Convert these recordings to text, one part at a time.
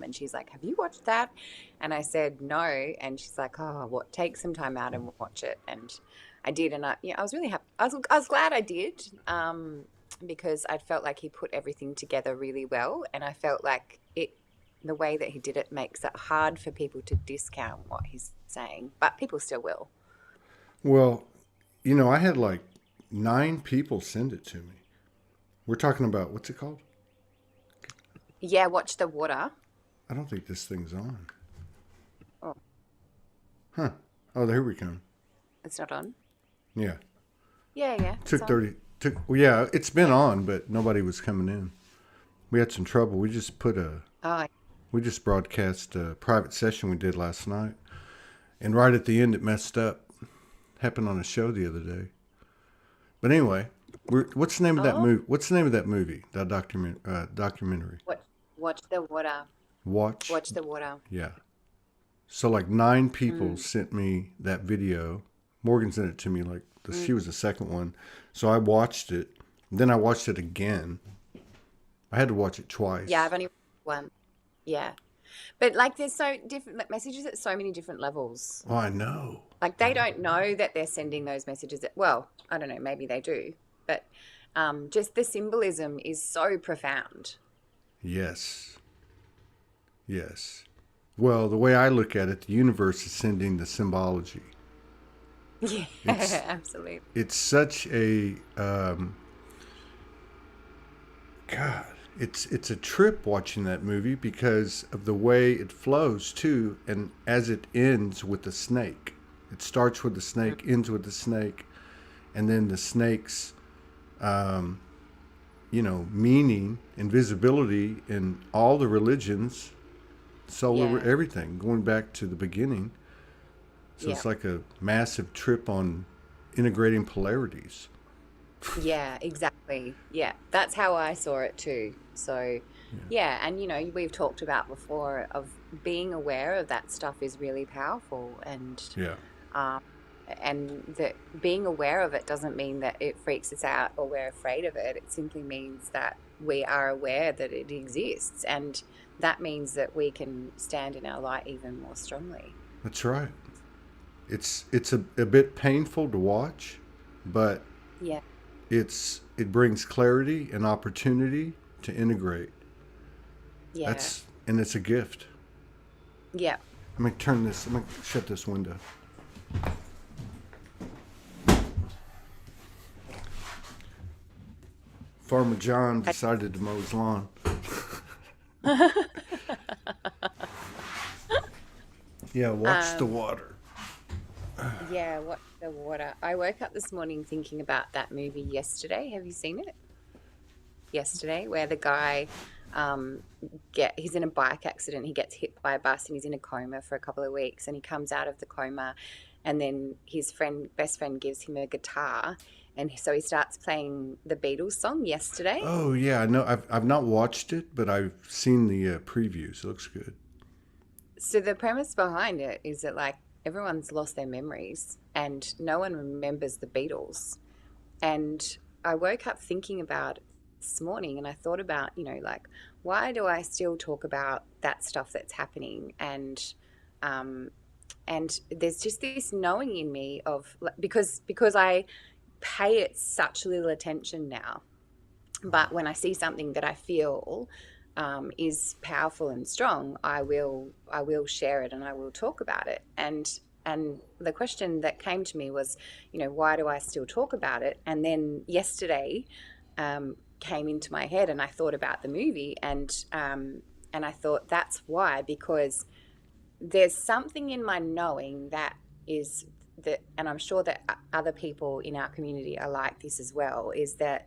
And she's like, have you watched that? And I said, no. And she's like, oh, what? Take some time out and watch it. And I did. And I was really happy. I was glad I did, because I felt like he put everything together really well. And I felt like the way that he did it makes it hard for people to discount what he's saying, but people still will. Well, I had like 9 people send it to me. We're talking about, what's it called? Yeah, watch the water. I don't think this thing's on. Oh, Huh. Oh, there we come. it's not on. Yeah. Yeah, it's Took on. 30. Well, yeah, it's been on, but nobody was coming in. We had some trouble. Oh, We just broadcast a private session we did last night. And right at the end, it messed up. Happened on a show the other day. But anyway, what's the name of that oh, movie? What's the name of that movie? That documentary. watch the water. Watch. Watch the water. Yeah. So like 9 people Mm, sent me that video. Morgan sent it to me. mm. She was the second one. So I watched it. Then I watched it again. I had to watch it Yeah, twice. I've only one. Yeah. But like there's so different like, messages at so many different levels. Oh, I know. Like they don't know that they're sending those messages well, I don't know, maybe they do. But just the symbolism is so profound. Yes. Yes. Well, the way I look at it, the universe is sending the symbology. Yeah, It's absolutely. it's such a God. It's a trip watching that movie because of the way it flows too, and as it ends with the snake. It starts with the Mm. snake, ends with the snake, and then the snake's um, meaning and visibility in all the religions, solar, Yeah. everything, going back to the beginning. So Yeah. it's like a massive trip on integrating polarities. Yeah, exactly. Yeah, that's how I saw it too. So, Yeah. yeah, and we've talked about before of being aware of that stuff is really powerful, Yeah. um, and that being aware of it doesn't mean that it freaks us out or we're afraid of it. It simply means that we are aware that it exists, and that means that we can stand in our light even more strongly. That's right. It's a bit painful to watch, but Yeah, it brings clarity and opportunity to integrate. yeah, And it's a gift. yeah. I'm gonna shut this window. Farmer John I- decided to mow his lawn. Yeah, watch the um, water. yeah, watch the water. I woke up this morning thinking about that movie yesterday. Have you seen it? Yesterday, where the guy he's in a bike accident, he gets hit by a bus and he's in a coma for a couple of weeks and he comes out of the coma and then his best friend gives him a guitar and so he starts playing the Beatles song Yesterday. Oh yeah, I know. I've not watched it, but I've seen the previews. It looks good. So the premise behind it is that like everyone's lost their memories and no one remembers the Beatles. And I woke up thinking about it this morning and I thought about, like, why do I still talk about that stuff that's happening? Um, and there's just this knowing in me of like, because I pay it such little attention now. But when I see something that I feel is powerful and strong, I will share it and I will talk about it. And the question that came to me was, why do I still talk about it? And then yesterday came into my head, and I thought about the movie, and I thought that's why, because there's something in my knowing that is that, and I'm sure that other people in our community are like this as well, is that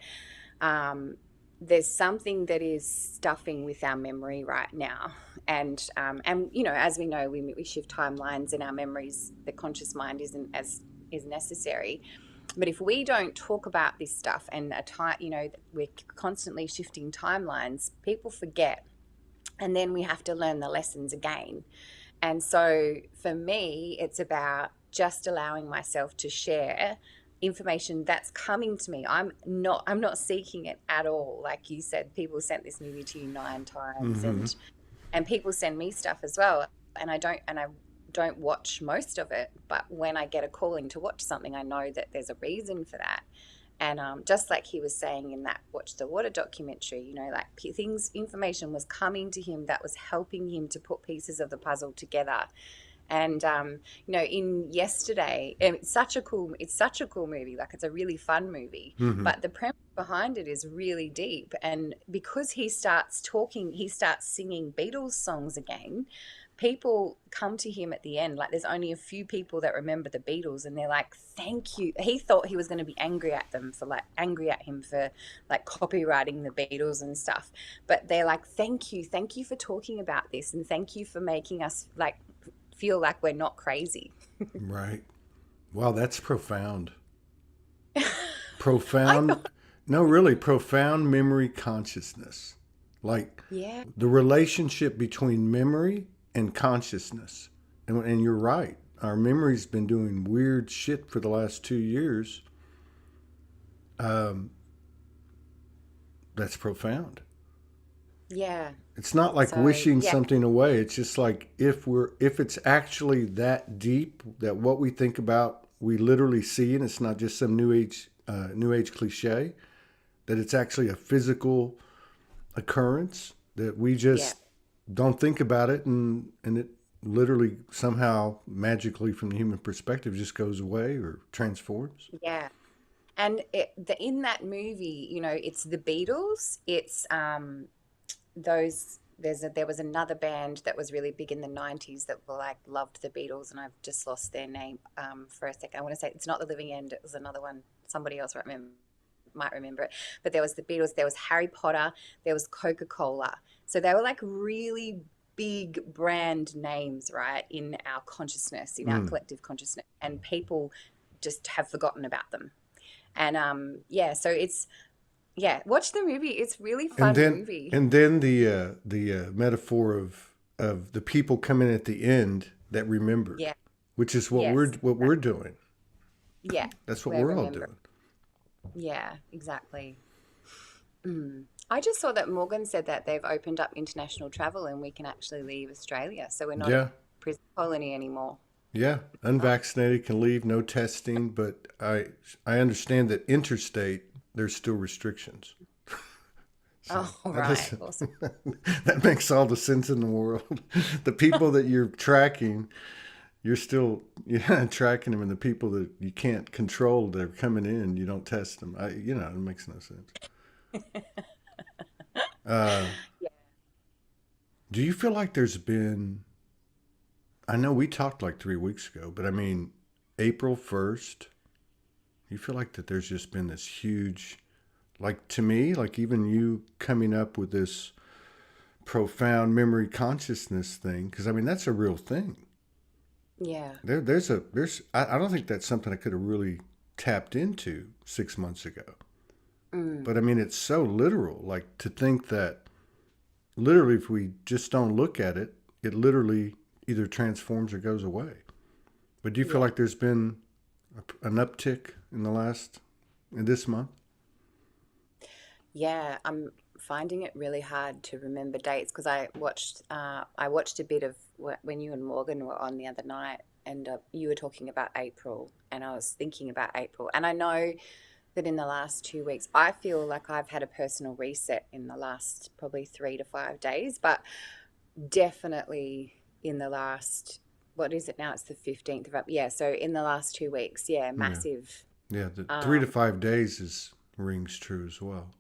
um, there's something that is stuffing with our memory right now, and as we know, we shift timelines in our memories. The conscious mind isn't as is necessary, but if we don't talk about this stuff and a time, we're constantly shifting timelines, people forget, and then we have to learn the lessons again. And so for me, it's about just allowing myself to share information that's coming to me. I'm not seeking it at all. Like you said, people sent this movie to you 9 times, Mm-hmm. And people send me stuff as well, and I don't watch most of it, but when I get a calling to watch something, I know that there's a reason for that. And just like he was saying in that Watch the Water documentary, like information was coming to him that was helping him to put pieces of the puzzle together. And in Yesterday, it's such a cool movie. Like, it's a really fun movie, Hmm. but the premise behind it is really deep. And because he starts talking, he starts singing Beatles songs again. People come to him at the end, like, there's only a few people that remember the Beatles, and they're like, thank you. He thought he was going to be angry at him for like copywriting the Beatles and stuff, but they're like, thank you for talking about this, and thank you for making us like feel like we're not crazy. Right. Wow, that's profound. I Profound. thought, No, really, profound memory consciousness. Like yeah, the relationship between memory and consciousness. And you're right. Our memory's been doing weird shit for the last 2 years. Um, that's profound. yeah. It's not like So wishing yeah, something away. It's just like if it's actually that deep that what we think about we literally see, and it's not just some new age cliche. That it's actually a physical occurrence that we yeah, just don't think about it, and it literally somehow magically from the human perspective just goes away or transforms. yeah. And in that movie, it's the Beatles. It's those. There was another band that was really big in the 90s that were like loved the Beatles, and I've just lost their name for a second. I want to say it's not the Living End. It was another one. Somebody else might remember it. But there was the Beatles. There was Harry Potter. There was Coca-Cola. So they were like really big brand names, right, in our consciousness, in our Mm. collective consciousness, and people just have forgotten about them. And yeah, so watch the movie. It's really And fun then movie. and then the metaphor of the people coming at the end that remembered, Yeah. which is Yes. what we're doing. Yeah. That's what We're we're all remember. doing. Yeah, exactly. I just saw that Morgan said that they've opened up international travel and we can actually leave Australia. So we're not a Yeah, prison colony anymore. yeah. Oh, Unvaccinated can leave, no testing, but I understand that interstate there's still restrictions. So oh, that right. doesn't Awesome. that makes all the sense in the world. The people that you're tracking, you're still tracking them, and the people that you can't control, they're coming in. You don't test them. It makes no sense. Uh, Yeah. do you feel like there's been? I know we talked like 3 weeks ago, but I mean, April 1st. You feel like that there's just been this huge, like to me, like even you coming up with this profound memory consciousness thing, because I mean that's a real thing. Yeah. I don't think that's something I could have really tapped into 6 months ago. Mm, But I mean, it's so literal. Like to think that literally, if we just don't look at it, it literally either transforms or goes away. But do you feel yeah. like there's been an uptick in this month? Yeah. I'm finding it really hard to remember dates because I watched a bit of when you and Morgan were on the other night, and you were talking about April, and I was thinking about April. And I know that in the last 2 weeks, I feel like I've had a personal reset in the last probably 3 to 5 days, but definitely in the last, what is it now? It's the 15th of, yeah. So in the last 2 weeks, yeah, Yeah. massive. Yeah, the three to Um, five days is rings true as well.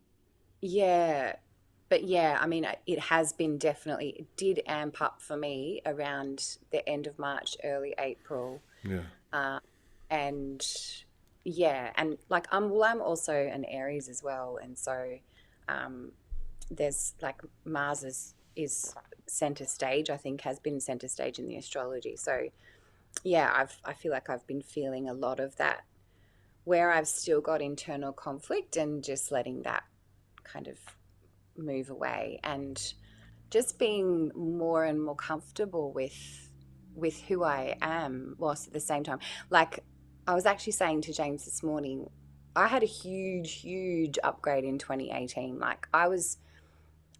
yeah, but yeah, I mean, it has been definitely, it did amp up for me around the end of March, early April. Yeah. Uh, and yeah, and like I'm also an Aries as well, and so um, there's like Mars is center stage. I think has been center stage in the astrology. So yeah, I feel like I've been feeling a lot of that, where I've still got internal conflict and just letting that kind of move away, and just being more and more comfortable with who I am, whilst at the same time, like I was actually saying to James this morning, I had a huge upgrade in 2018. Like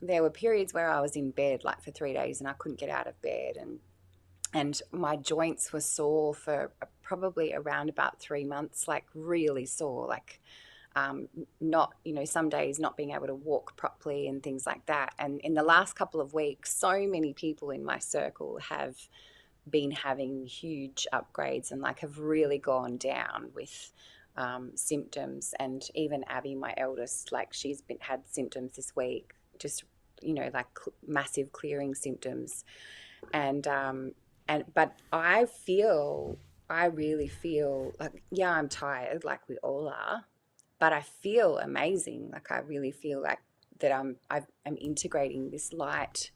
there were periods where I was in bed like for 3 days and I couldn't get out of bed, and my joints were sore for probably around about 3 months, like really sore, like not, some days not being able to walk properly and things like that. And in the last couple of weeks, so many people in my circle have been having huge upgrades and like have really gone down with symptoms. And even Abby, my eldest, like she's had symptoms this week, just like massive clearing symptoms. And but I really feel like, yeah, I'm tired, like we all are, but I feel amazing. Like I really feel like that I'm integrating this light,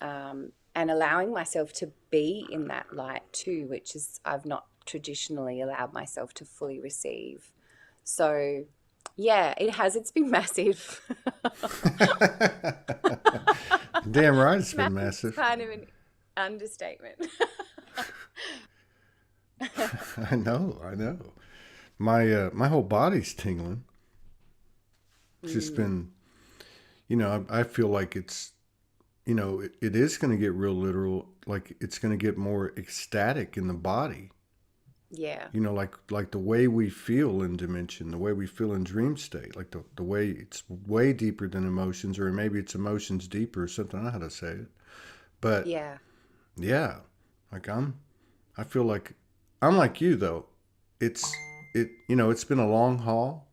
and allowing myself to be in that light too, which is I've not traditionally allowed myself to fully receive. So yeah, it's been massive. Damn right, it's been Massive is massive. kind of an understatement. I know, I know. My whole body's tingling. It's just Mm, been, I feel like it's, it is going to get real literal. Like it's going to get more ecstatic in the body. yeah, Like the way we feel in dimension, the way we feel in dream state, like the way it's way deeper than emotions, or maybe it's emotions deeper or something. I don't know how to say it. But yeah. yeah, like I feel like I'm like you though. It's been a long haul.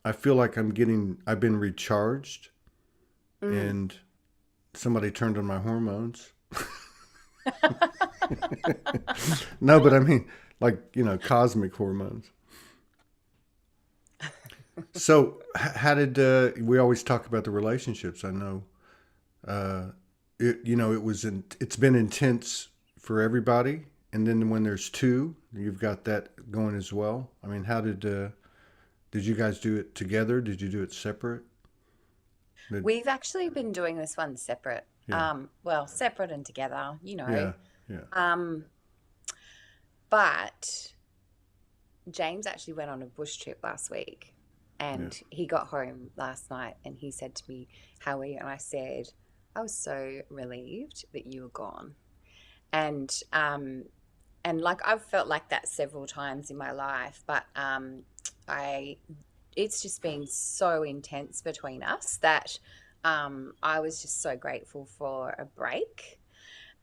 I feel like I've been recharged, Mm. and somebody turned on my hormones. No, but I mean, like, cosmic hormones. So, how did we always talk about the relationships? I know, uh, it's been intense for everybody, and then when there's two, you've got that going as well. I mean, how did you guys do it together? Did you do it separate? Did, We've actually been doing this one separate. yeah, Well, separate and together, yeah, yeah, Um, but James actually went on a bush trip last week, yeah. and he got home last night and he said to me, "How are you?" And I said, "I was so relieved that you were gone." And like I've felt like that several times in my life, but I it's just been so intense between us that I was just so grateful for a break.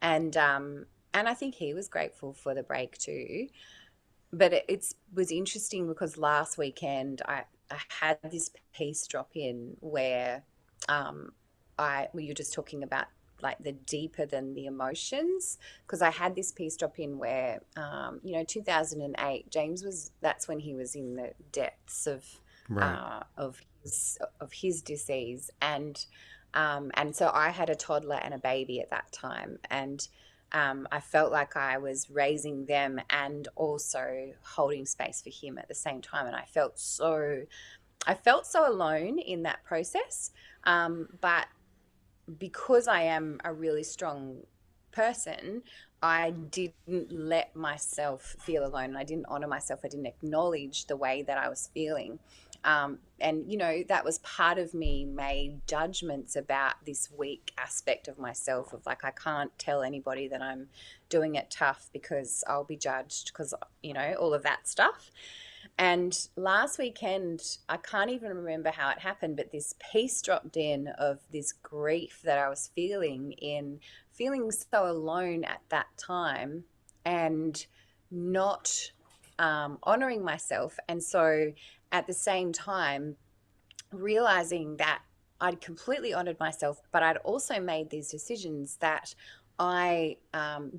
And I think he was grateful for the break too. But it was interesting because last weekend I had this piece drop in where um, you're just talking about like the deeper than the emotions, because I had this piece drop in where 2008 James that's when he was in the depths Right. of his disease, and so I had a toddler and a baby at that time, and I felt like I was raising them and also holding space for him at the same time, and I felt so alone in that process. But because I am a really strong person, I didn't let myself feel alone. I didn't honor myself. I didn't acknowledge the way that I was feeling. And, that was part of me made judgments about this weak aspect of myself, of like, I can't tell anybody that I'm doing it tough because I'll be judged, because, all of that stuff. And last weekend, I can't even remember how it happened, but this piece dropped in of this grief that I was feeling so alone at that time, and not honoring myself. And so at the same time, realizing that I'd completely honored myself, but I'd also made these decisions that I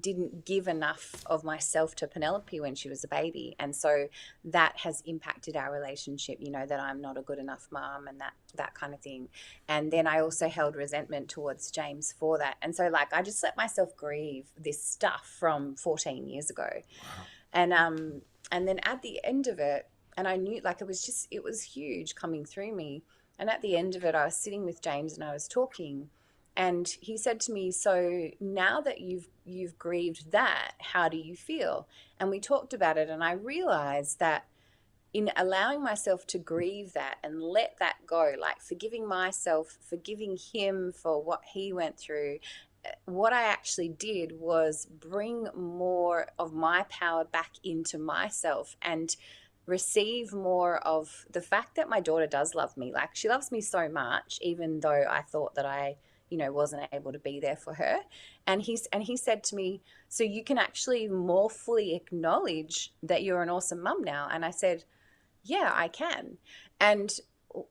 didn't give enough of myself to Penelope when she was a baby, and so that has impacted our relationship. That I'm not a good enough mom, and that kind of thing. And then I also held resentment towards James for that, and so like I just let myself grieve this stuff from 14 years ago, Wow. and then at the end of it, and I knew like it was huge coming through me. And at the end of it, I was sitting with James and I was talking, and he said to me, "So now that you've grieved that, how do you feel?" And we talked about it, and I realized that in allowing myself to grieve that and let that go, like forgiving myself, forgiving him for what he went through, what I actually did was bring more of my power back into myself and receive more of the fact that my daughter does love me. Like, she loves me so much, even though I thought that I, wasn't able to be there for her. And he said to me, so you can actually more fully acknowledge that you're an awesome mum now. And I said, yeah, I can. And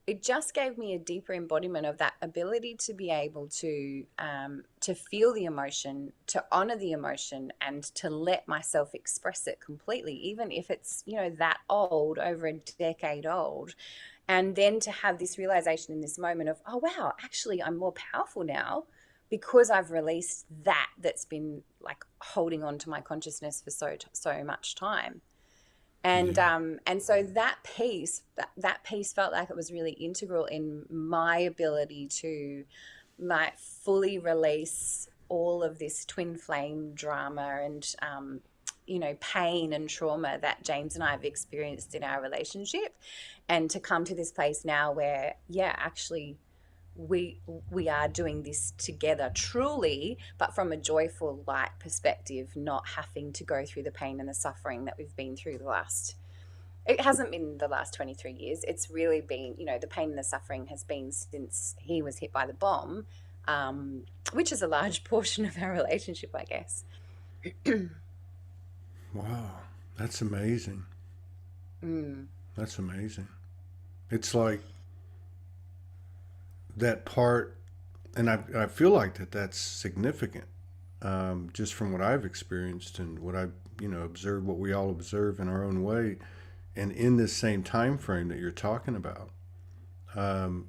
it just gave me a deeper embodiment of that ability to be able to feel the emotion, to honor the emotion, and to let myself express it completely, even if it's, that old, over a decade old. And then to have this realization in this moment of, oh, wow, actually, I'm more powerful now because I've released that's been like holding on to my consciousness for so much time. And and so that piece felt like it was really integral in my ability to like fully release all of this twin flame drama and pain and trauma that James and I have experienced in our relationship, and to come to this place now where actually we are doing this together truly, but from a joyful, light perspective, not having to go through the pain and the suffering that we've been through it hasn't been the last 23 years. It's really been, the pain and the suffering has been since he was hit by the bomb, which is a large portion of our relationship, I guess. Wow, that's amazing. That's amazing. It's like that part, and I feel like that's significant, just from what I've experienced and what I've observed, what we all observe in our own way, and in this same time frame that you're talking about, and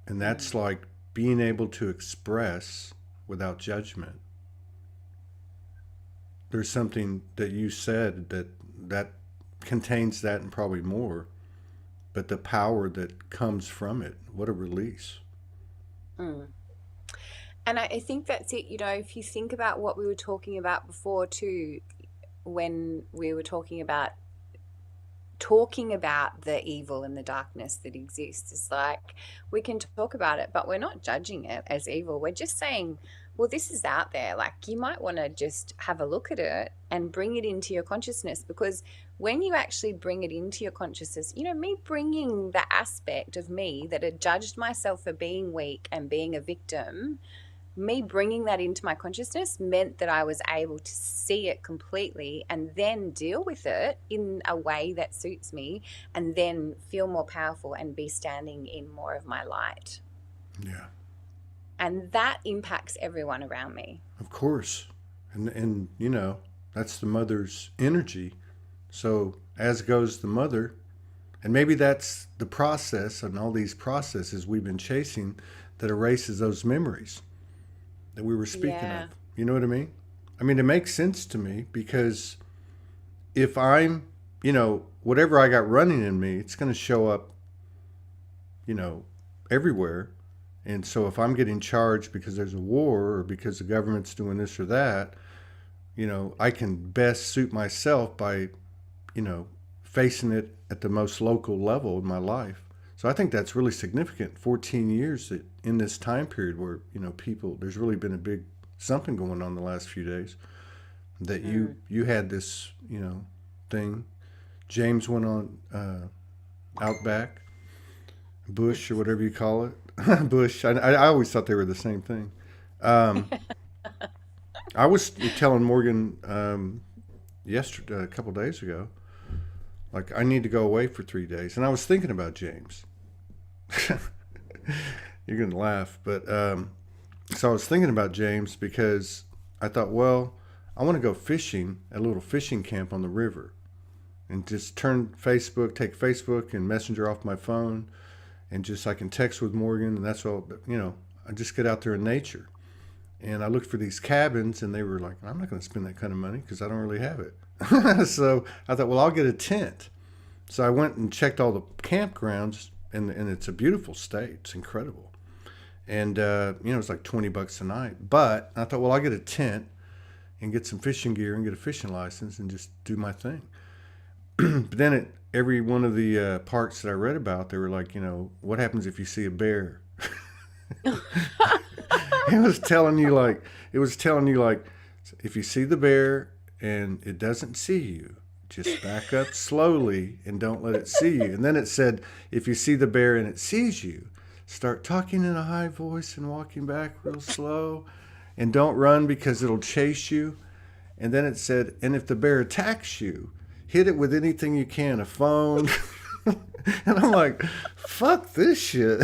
that's like being able to express without judgment. There's something that you said that contains that and probably more, but the power that comes from it, what a release. And I think that's it. If you think about what we were talking about before too, when we were talking about the evil and the darkness that exists, it's like we can talk about it, but we're not judging it as evil. We're just saying, well, this is out there. Like, you might want to just have a look at it and bring it into your consciousness, because when you actually bring it into your consciousness, me bringing the aspect of me that had judged myself for being weak and being a victim, me bringing that into my consciousness meant that I was able to see it completely and then deal with it in a way that suits me, and then feel more powerful and be standing in more of my light. Yeah. And that impacts everyone around me. Of course. And that's the mother's energy. So as goes the mother, and maybe that's the process and all these processes we've been chasing that erases those memories that we were speaking of. You know what I mean? I mean, it makes sense to me, because if I'm, whatever I got running in me, it's going to show up, everywhere. And so if I'm getting charged because there's a war or because the government's doing this or that, I can best suit myself by, facing it at the most local level in my life. So I think that's really significant. 14 years that in this time period where, people, there's really been a big something going on the last few days, that you had this, thing. James went on Outback, Bush, or whatever you call it. Bush. I always thought they were the same thing. I was telling Morgan yesterday, a couple days ago, like, I need to go away for 3 days, and I was thinking about James. You're gonna laugh, but so I was thinking about James because I thought, well, I want to go fishing at a little fishing camp on the river, and just take Facebook and Messenger off my phone, and just I can text with Morgan, and that's all. I just get out there in nature. And I looked for these cabins, and they were like, I'm not going to spend that kind of money because I don't really have it. So I thought, well, I'll get a tent. So I went and checked all the campgrounds, and it's a beautiful state. It's incredible. And, it's like $20 a night. But I thought, well, I'll get a tent and get some fishing gear and get a fishing license and just do my thing. But then every one of the parts that I read about, they were like, what happens if you see a bear? it was telling you like, it was telling you like, if you see the bear and it doesn't see you, just back up slowly and don't let it see you. And then it said, if you see the bear and it sees you, start talking in a high voice and walking back real slow, and don't run because it'll chase you. And then it said, and if the bear attacks you, hit it with anything you can, a phone. And I'm like, fuck this shit.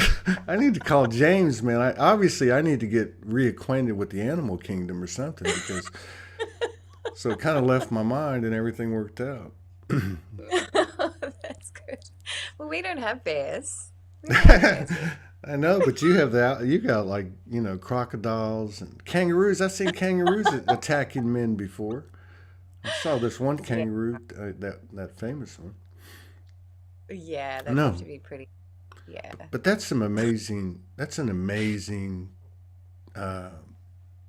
I need to call James, man. I need to get reacquainted with the animal kingdom or something, because so it kind of left my mind and everything worked out. That's good. Well, we don't have bears. We don't have bears here. I know, but you have that. You got like crocodiles and kangaroos. I've seen kangaroos attacking men before. I saw this one Yeah, kangaroo, that famous one. yeah, they'd have No, to be pretty. Yeah. but that's some amazing. That's an amazing, uh,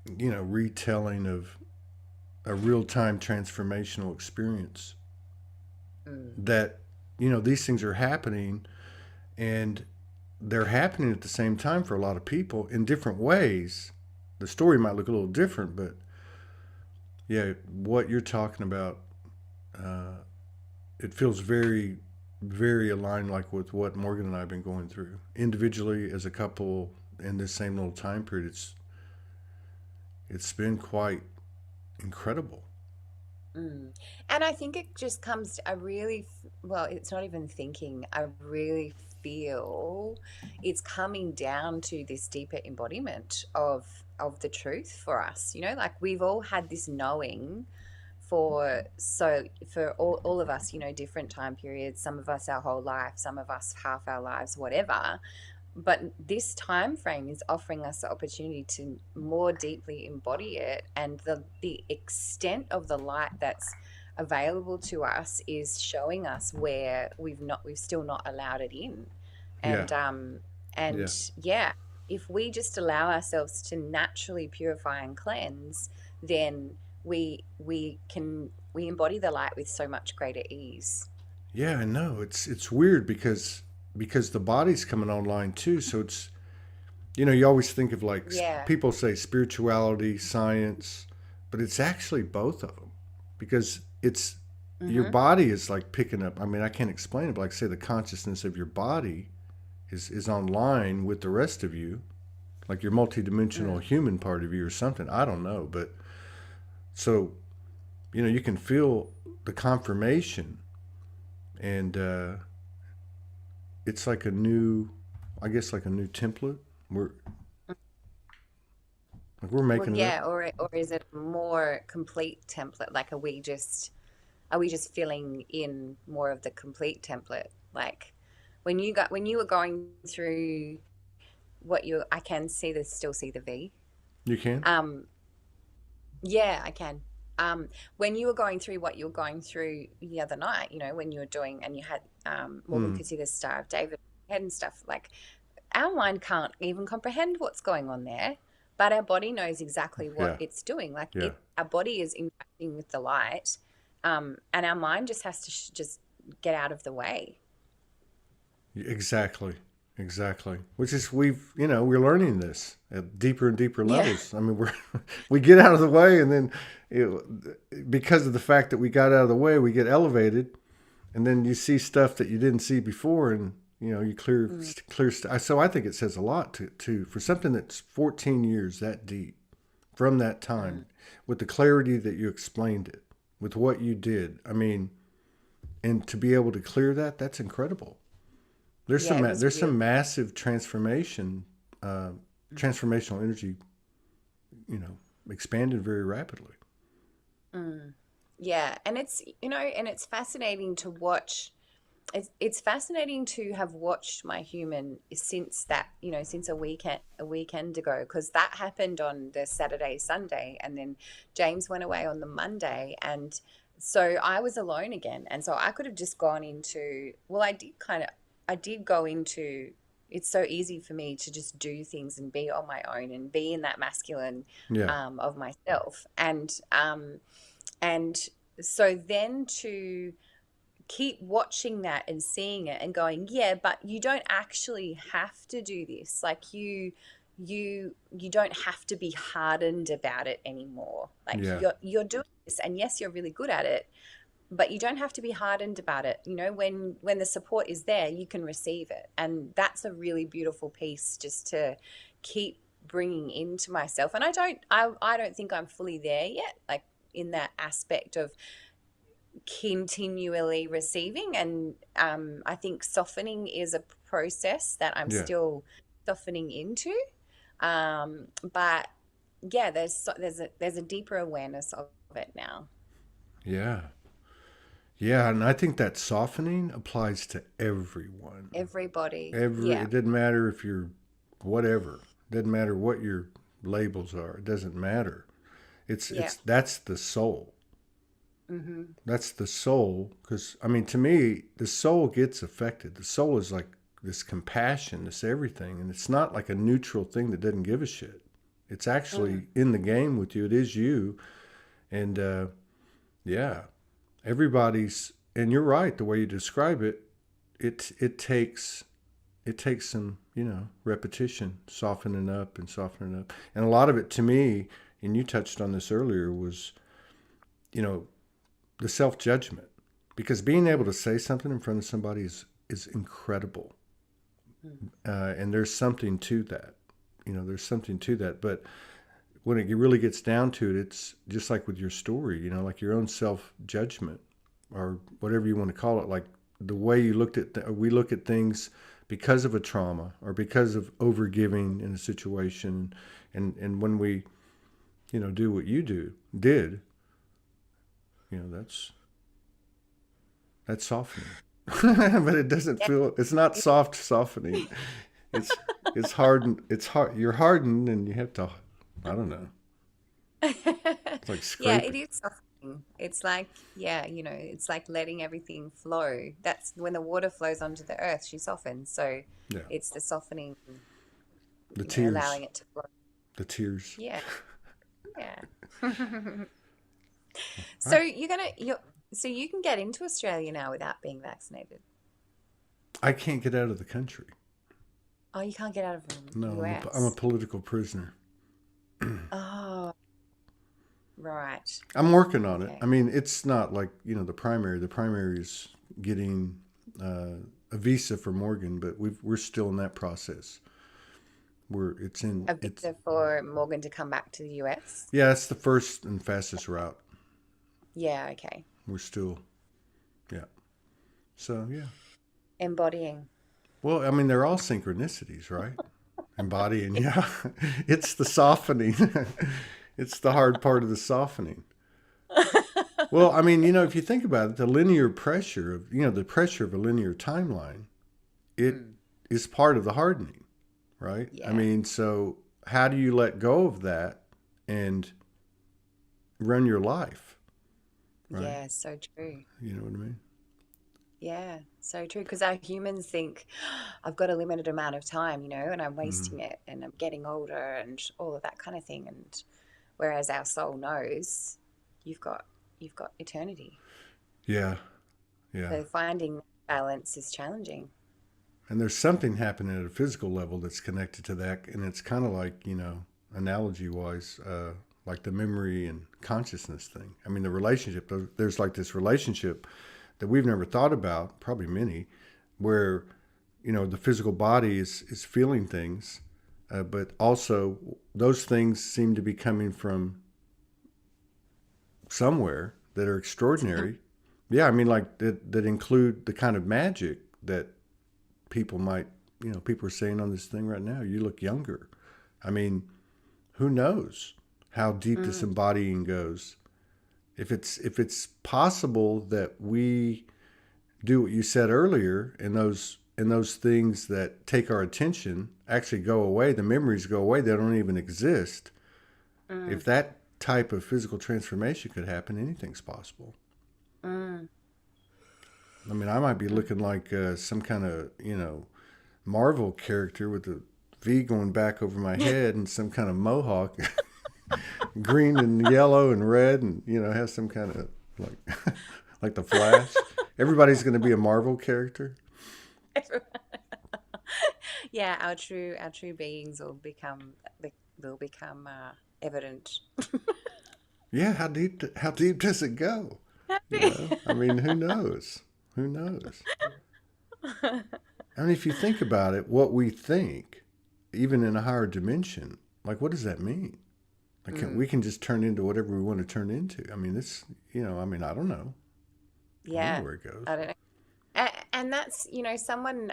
retelling of a real time transformational experience. Mm. That these things are happening, and they're happening at the same time for a lot of people in different ways. The story might look a little different, but yeah, what you're talking about, uh, it feels very, very aligned, like with what Morgan and I have been going through individually as a couple in this same little time period. It's been quite incredible. Mm. And I think it just comes to, I really, well, it's not even thinking, I really feel it's coming down to this deeper embodiment of the truth for us. Like we've all had this knowing for all of us, different time periods, some of us our whole life, some of us half our lives, whatever. But this time frame is offering us the opportunity to more deeply embody it, and the extent of the light that's available to us is showing us where we've still not allowed it in. Yeah, And um and yeah, yeah, if we just allow ourselves to naturally purify and cleanse, then we embody the light with so much greater ease. yeah. I know it's weird because the body's coming online too. So it's you always think of like Yeah. people say spirituality, science, but it's actually both of them, because it's your Mm-hmm. body is like picking up. I mean, I can't explain it, but like say the consciousness of your body is online with the rest of you, like your multidimensional Mm. human part of you or something. I don't know, but so you can feel the confirmation, and it's like a new, I guess, like a new template. We're we're Well, making it up. yeah, or is it a more complete template? Like, are we just filling in more of the complete template? Like, when you were going through I can still see the V. You can. Um, yeah, I can. When you were going through what you were going through the other night, when you were doing and you had Morgan Hmm. could see the Star of David head and stuff, like our mind can't even comprehend what's going on there, but our body knows exactly what Yeah. it's doing. Like Yeah. our body is interacting with the light, and our mind just has to just get out of the way. Exactly. Exactly. Which is we're learning this at deeper and deeper Yeah. levels. I mean, we get out of the way, and then because of the fact that we got out of the way, we get elevated, and then you see stuff that you didn't see before, and you Mm, clear. So I think it says a lot to for something that's 14 years that deep from that mm. time, with the clarity that you explained it, with what you did. I mean, and to be able to clear that, that's incredible. Yeah, it was There's really. some massive uh, transformational energy, you know, expanded very rapidly. Mm. Yeah, and it's fascinating to watch. It's fascinating to have watched my human since since a weekend ago, because that happened on the Saturday, Sunday, and then James went away on the Monday, and so I was alone again, and so I could have just gone into, well, I did go into. It's so easy for me to just do things and be on my own and be in that masculine Yeah, of myself, and so then keep watching that and seeing it and going, yeah, but you don't actually have to do this. Like you don't have to be hardened about it anymore. Like Yeah. you're doing this, and yes, you're really good at it, but you don't have to be hardened about it. You know, when the support is there, you can receive it, and that's a really beautiful piece just to keep bringing into myself. And I don't think I'm fully there yet, like in that aspect of continually receiving. And I think softening is a process that I'm Yeah. still softening into. But yeah, there's a deeper awareness of it now. Yeah. Yeah, and I think that softening applies to everyone. Everybody, Every yeah, it doesn't matter if you're whatever. It doesn't matter what your labels are. It doesn't matter. yeah, It's that's the soul. mm-hmm. That's the soul because I mean to me the soul gets affected. The soul is like this compassion, this everything, and it's not like a neutral thing that doesn't give a shit. It's Mm. actually in the game with you. It is you, and yeah, everybody's. And you're right the way you describe it. It takes some repetition, softening up and softening up, and a lot of it to me, and you touched on this earlier, was you know the self judgment, because being able to say something in front of somebody is incredible, Mm. and there's something to that. There's something to that, but when it really gets down to it, it's just like with your story, like your own self judgment or whatever you want to call it, like the way you looked at we look at things because of a trauma or because of overgiving in a situation, and when we do what you did, that's softening. But it doesn't Yeah. feel, it's not soft softening. It's it's hardened. It's hard. You're hardened, and you have to. I don't know. It's like Yeah, it scraping. is softening. It's like, yeah, it's like letting everything flow. That's when the water flows onto the earth, she softens. So Yeah, it's the softening, the allowing tears, it to flow. the tears. Yeah, yeah. So I so you can get into Australia now without being vaccinated. I can't get out of the country. Oh, you can't get out of No, the I'm a US. political prisoner. Oh, right. I'm working on it. Okay. I mean, it's not like the primary. The primary is getting a visa for Morgan, but we're still in that process. A It's visa for Morgan to come back to the US? yeah, it's the first and fastest route. Yeah, okay. We're still yeah. So yeah. Embodying. Well, I mean, they're all synchronicities, right? Embodying, yeah. It's the softening. It's the hard part of the softening. Well, I mean, if you think about it, the linear pressure of, the pressure of a linear timeline, it Mm, is part of the hardening, right? I yeah. mean, so how do you let go of that and run your life, right? Yeah, so true. You know what I mean? Yeah, so true. Because our humans think, I've got a limited amount of time, and I'm Mm-hmm. wasting it and I'm getting older and all of that kind of thing. And whereas our soul knows you've got you've got eternity. Yeah, yeah. So finding balance is challenging. And there's something happening at a physical level that's connected to that, and it's kind of like analogy wise, like the memory and consciousness thing. I mean, the relationship. There's like this relationship that we've never thought about, probably many, where the physical body is feeling things, but also those things seem to be coming from somewhere that are extraordinary. Yeah, I mean, like that include the kind of magic that people might, people are saying on this thing right now, you look younger. I mean, who knows how deep this Mm, embodying goes? If it's possible that we do what you said earlier, and those things that take our attention actually go away, the memories go away, they don't even exist. If mm, that type of physical transformation could happen, anything's possible. mm, I mean, I might be mm. looking like some kind of, Marvel character with a V going back over my head and some kind of mohawk, green and yellow and red, and has some kind of like like the Flash. Everybody's going to be a Marvel character. Yeah, our true beings will become evident. Yeah, how deep does it go? You know, I mean, who knows? Who knows? I mean, if you think about it, what we think, even in a higher dimension, like what does that mean? Like we Mm, can just turn into whatever we want to turn into. I mean, this, I mean, I don't know. I don't know yeah, where it goes. I don't know. And that's, someone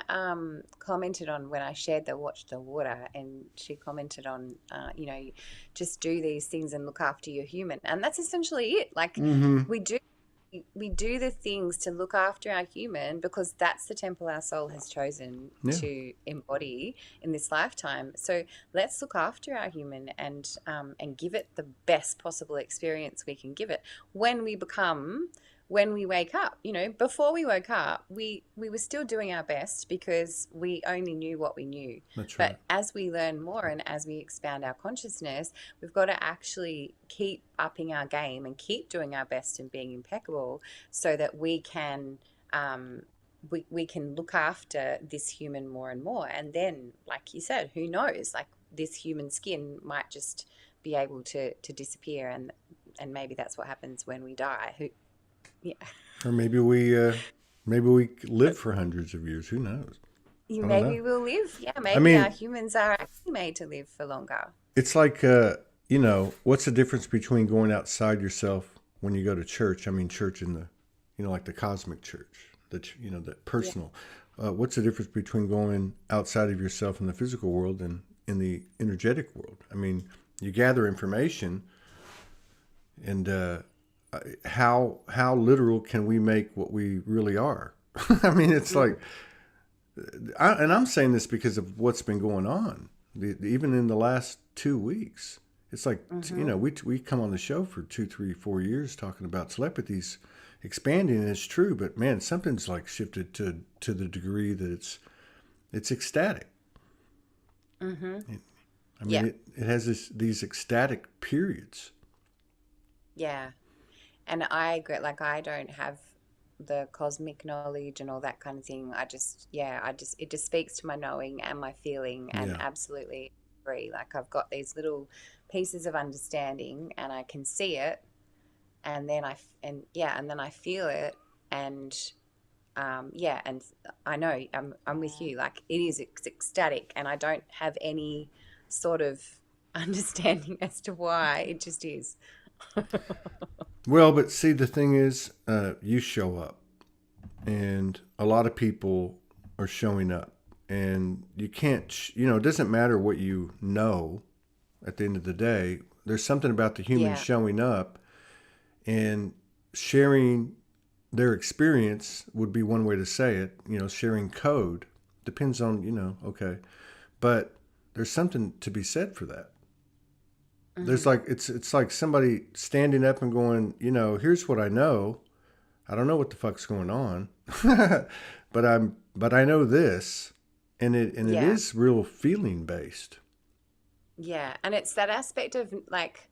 commented on when I shared the watch the water, and she commented on, just do these things and look after your human. And that's essentially it. Like Mm-hmm. we do. We do the things to look after our human because that's the temple our soul has chosen Yeah. to embody in this lifetime. So let's look after our human and give it the best possible experience we can give it when we wake up. Before we woke up, we were still doing our best because we only knew what we knew. That's right. But as we learn more and as we expand our consciousness, we've got to actually keep upping our game and keep doing our best and being impeccable so that we can look after this human more and more. And then, like you said, who knows? Like this human skin might just be able to disappear, and maybe that's what happens when we die. Yeah. Or maybe we live for hundreds of years. Who knows? I don't know. Maybe we'll live. Yeah, I maybe our mean, humans are actually made to live for longer. it's like what's the difference between going outside yourself when you go to church? I mean, church in the, like the cosmic church, the Yeah. personal. What's the difference between going outside of yourself in the physical world and in the energetic world? I mean, you gather information, and how literal can we make what we really are? I mean, it's Mm, like, and I'm saying this because of what's been going on, even in the last 2 weeks. It's like, mm-hmm. we come on the show for 2, 3, 4 years talking about telepathies expanding, and it's true, but man, something's like shifted to the degree that it's ecstatic. Mm-hmm. I mean, Yeah. it has these ecstatic periods. Yeah. And I agree. Like I don't have the cosmic knowledge and all that kind of thing. It just speaks to my knowing and my feeling, and Yeah. absolutely agree. Like I've got these little pieces of understanding and I can see it, and then and then I feel it, and and I know I'm with you. Like it is ecstatic, and I don't have any sort of understanding as to why. It just is. Well, but see, the thing is, you show up, and a lot of people are showing up, and you can't, it doesn't matter what you know. At the end of the day, there's something about the human Yeah. showing up and sharing their experience would be one way to say it. Sharing code depends on, okay, but there's something to be said for that. There's Hmm. like it's like somebody standing up and going, here's what I know. I don't know what the fuck's going on, but I know this, and it Yeah. is real feeling based. Yeah. And it's that aspect of like,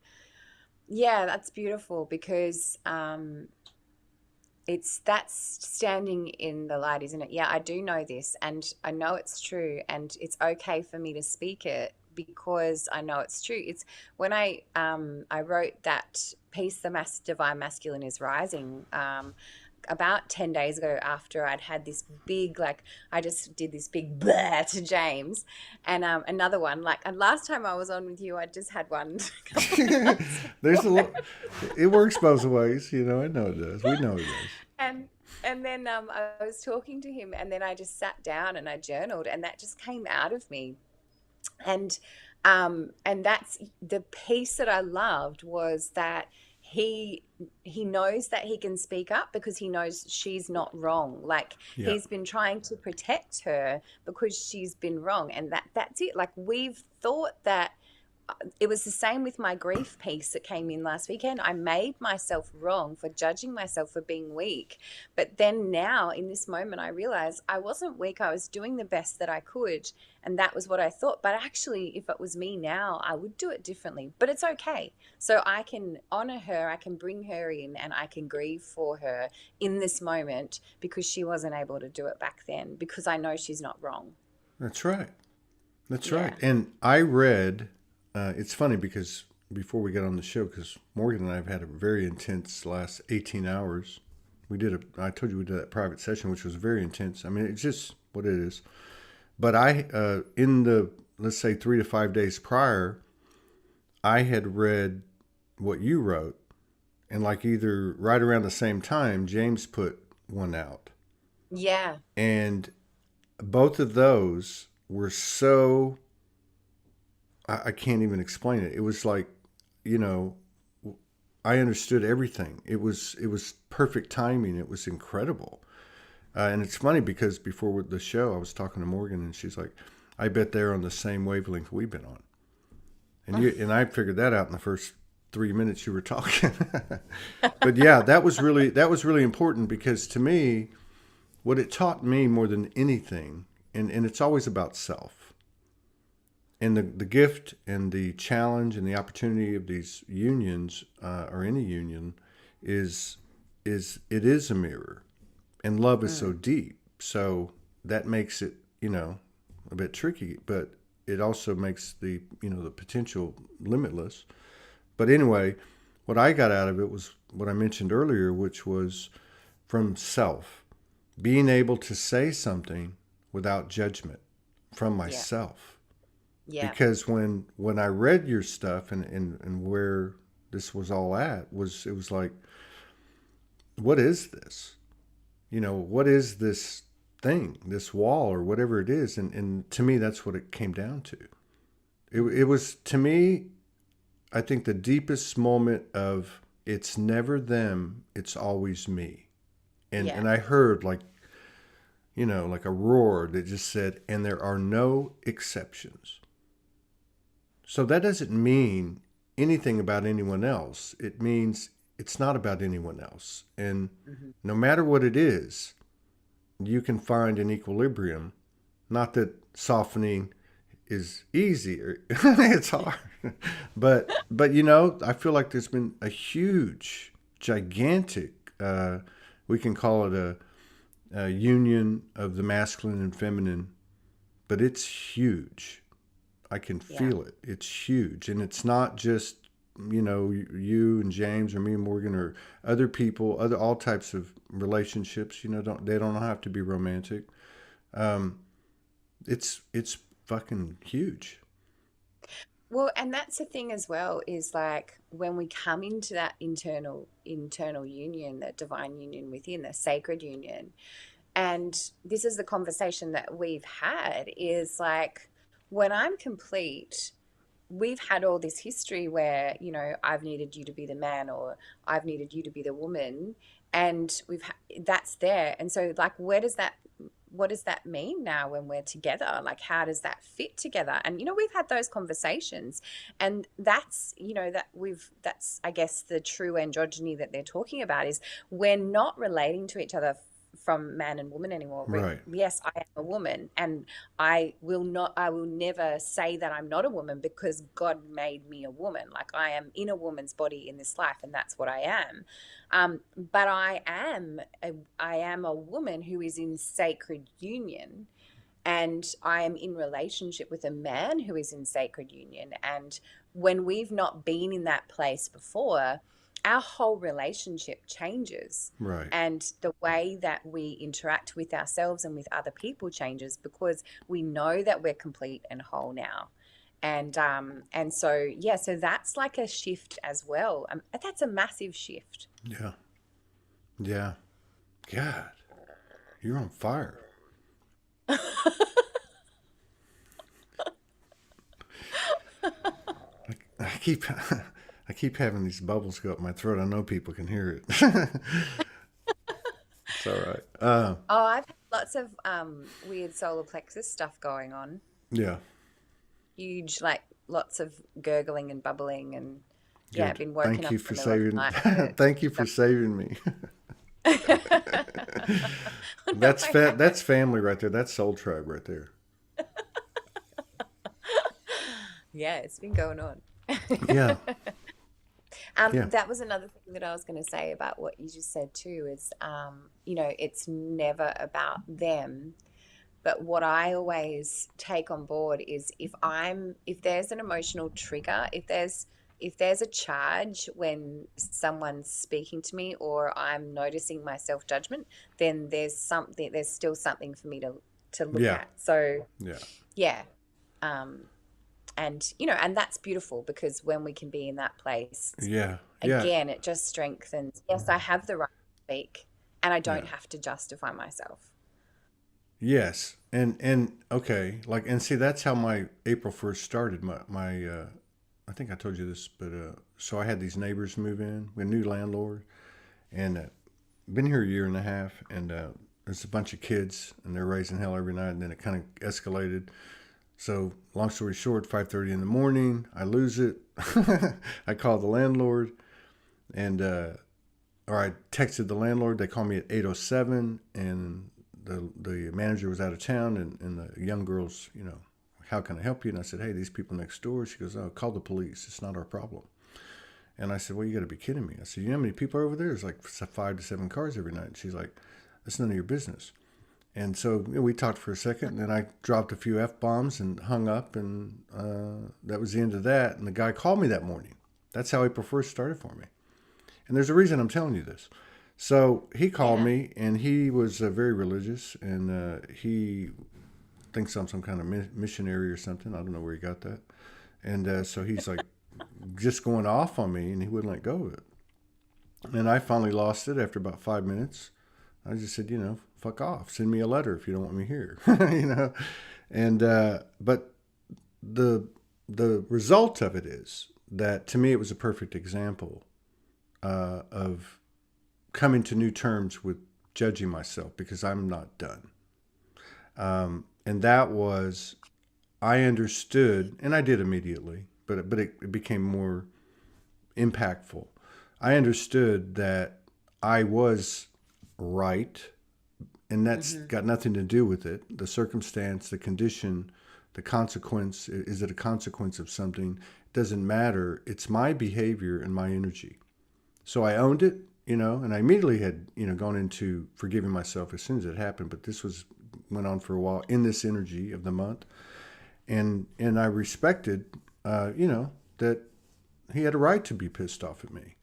yeah, that's beautiful because it's that's standing in the light, isn't it? Yeah, I do know this and I know it's true, and it's okay for me to speak it because I know it's true. It's when I wrote that piece, The Divine Masculine is Rising, about 10 days ago, after I'd had this big, like, I just did this big blah to James. And another one, like, and last time I was on with you, I just had one a couple of months There's before. a lot. It works both ways, I know it does. We know it does. And and then I was talking to him, and then I just sat down and I journaled, and that just came out of me. And that's the piece that I loved, was that he he knows that he can speak up because he knows she's not wrong. Like Yeah. he's been trying to protect her because she's been wrong, and that's it. Like we've thought that it was the same with my grief piece that came in last weekend. I made myself wrong for judging myself for being weak. But then now in this moment, I realized I wasn't weak. I was doing the best that I could. And that was what I thought. But actually, if it was me now, I would do it differently. But it's okay. So I can honor her, I can bring her in, and I can grieve for her in this moment because she wasn't able to do it back then, because I know she's not wrong. That's right. That's Yeah. right. And I read, it's funny because before we got on the show, because Morgan and I have had a very intense last 18 hours. I told you we did that private session, which was very intense. I mean, it's just what it is. But in the, let's say 3 to 5 days prior, I had read what you wrote. And like either right around the same time, James put one out. Yeah. And both of those were so, I can't even explain it. It was like, you know, I understood everything. It was perfect timing. It was incredible. And it's funny because before the show, I was talking to Morgan, and she's like, "I bet they're on the same wavelength we've been on." And I figured that out in the first 3 minutes you were talking. But yeah, that was really important, because to me, what it taught me more than anything, and it's always about self. And the gift and the challenge and the opportunity of these unions, or any union, it is a mirror, and love is so Mm. deep. So that makes it, a bit tricky, but it also makes the potential limitless. But anyway, what I got out of it was what I mentioned earlier, which was from self, being able to say something without judgment from Yeah. myself. Yeah. Because when I read your stuff, and where this was all at, it was like, what is this? What is this thing, this wall, or whatever it is? And to me, that's what it came down to. It was, to me, I think the deepest moment of, it's never them, it's always me. Yeah. And I heard like a roar that just said, and there are no exceptions. So that doesn't mean anything about anyone else. It means it's not about anyone else. And Hmm. no matter what it is, you can find an equilibrium. Not that softening is easier. It's hard. But I feel like there's been a huge, gigantic, we can call it a union of the masculine and feminine, but it's huge. I can Yeah. feel it. It's huge. And it's not just, you and James, or me and Morgan, or other people, all types of relationships, they don't have to be romantic. Um, it's fucking huge. Well, and that's the thing as well, is like when we come into that internal union, that divine union within, the sacred union, and this is the conversation that we've had, is like, when I'm complete, we've had all this history where, I've needed you to be the man, or I've needed you to be the woman, and that's there. And so, like, what does that mean now when we're together? Like, how does that fit together? And we've had those conversations, and that's, I guess, the true androgyny that they're talking about, is we're not relating to each other from man and woman anymore. Right. Yes, I am a woman, and I will never say that I'm not a woman, because God made me a woman. Like, I am in a woman's body in this life, and that's what I am. But I am a woman who is in sacred union, and I am in relationship with a man who is in sacred union. And when we've not been in that place before, our whole relationship changes, Right. and the way that we interact with ourselves and with other people changes, because we know that we're complete and whole now. And so, yeah, so that's like a shift as well. That's a massive shift. Yeah. Yeah. God, you're on fire. I keep I keep having these bubbles go up my throat. I know people can hear it. It's all right. Oh, I've had lots of weird solar plexus stuff going on. Yeah. Huge, like lots of gurgling and bubbling, and yeah, I've Good. been woken Thank up you for in the middle of the saving. night to Thank you for start. saving me. No, I That's haven't. family right there. That's Soul Tribe right there. Yeah, it's been going on. Yeah. Yeah. That was another thing that I was going to say about what you just said too, is, it's never about them. But what I always take on board is if there's an emotional trigger, if there's a charge when someone's speaking to me, or I'm noticing my self-judgment, then there's still something for me to look Yeah. at. So Yeah. yeah. Um, and that's beautiful, because when we can be in that place, Yeah. Yeah. again, it just strengthens. Yes, I have the right to speak, and I Yeah. don't have to justify myself. Yes. And okay, like, and see, that's how my April 1st started. My I think I told you this, but so I had these neighbors move in, a new landlord, and been here a year and a half, and there's a bunch of kids, and they're raising hell every night, and then it kind of escalated. So long story short, 5:30 in the morning, I lose it. I call the landlord, and or I texted the landlord. They called me at 8:07, and the manager was out of town, and the young girls, how can I help you? And I said, hey, these people next door. She goes, oh, call the police. It's not our problem. And I said, well, you got to be kidding me. I said, you know how many people are over there? There's like 5 to 7 cars every night. And she's like, that's none of your business. And so we talked for a second, and then I dropped a few F-bombs and hung up, and that was the end of that. And the guy called me that morning. That's how April 1st started for me. And there's a reason I'm telling you this. So he called Yeah. me, and he was very religious, and he thinks I'm some kind of missionary or something. I don't know where he got that. And so he's like just going off on me, and he wouldn't let go of it. And I finally lost it after about 5 minutes. I just said, fuck off. Send me a letter if you don't want me here. And but the result of it is that, to me, it was a perfect example of coming to new terms with judging myself, because I'm not done. And that was, I understood, and I did immediately, but it became more impactful. I understood that I was right, and that's Hmm. got nothing to do with it. The circumstance, the condition, the consequence. Is it a consequence of something? It doesn't matter. It's my behavior and my energy. So I owned it, and I immediately had, gone into forgiving myself as soon as it happened. But this went on for a while in this energy of the month, and I respected, that he had a right to be pissed off at me,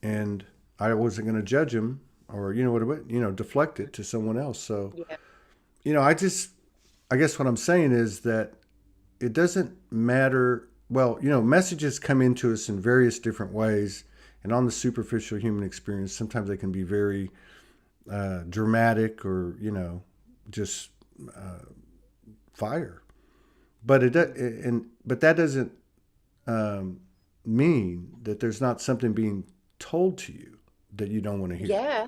and I wasn't going to judge him, or deflect it to someone else. So Yeah. I guess what I'm saying is that it doesn't matter. Well, messages come into us in various different ways, and on the superficial human experience, sometimes they can be very dramatic, or just fire. But that doesn't mean that there's not something being told to you that you don't want to hear. Yeah.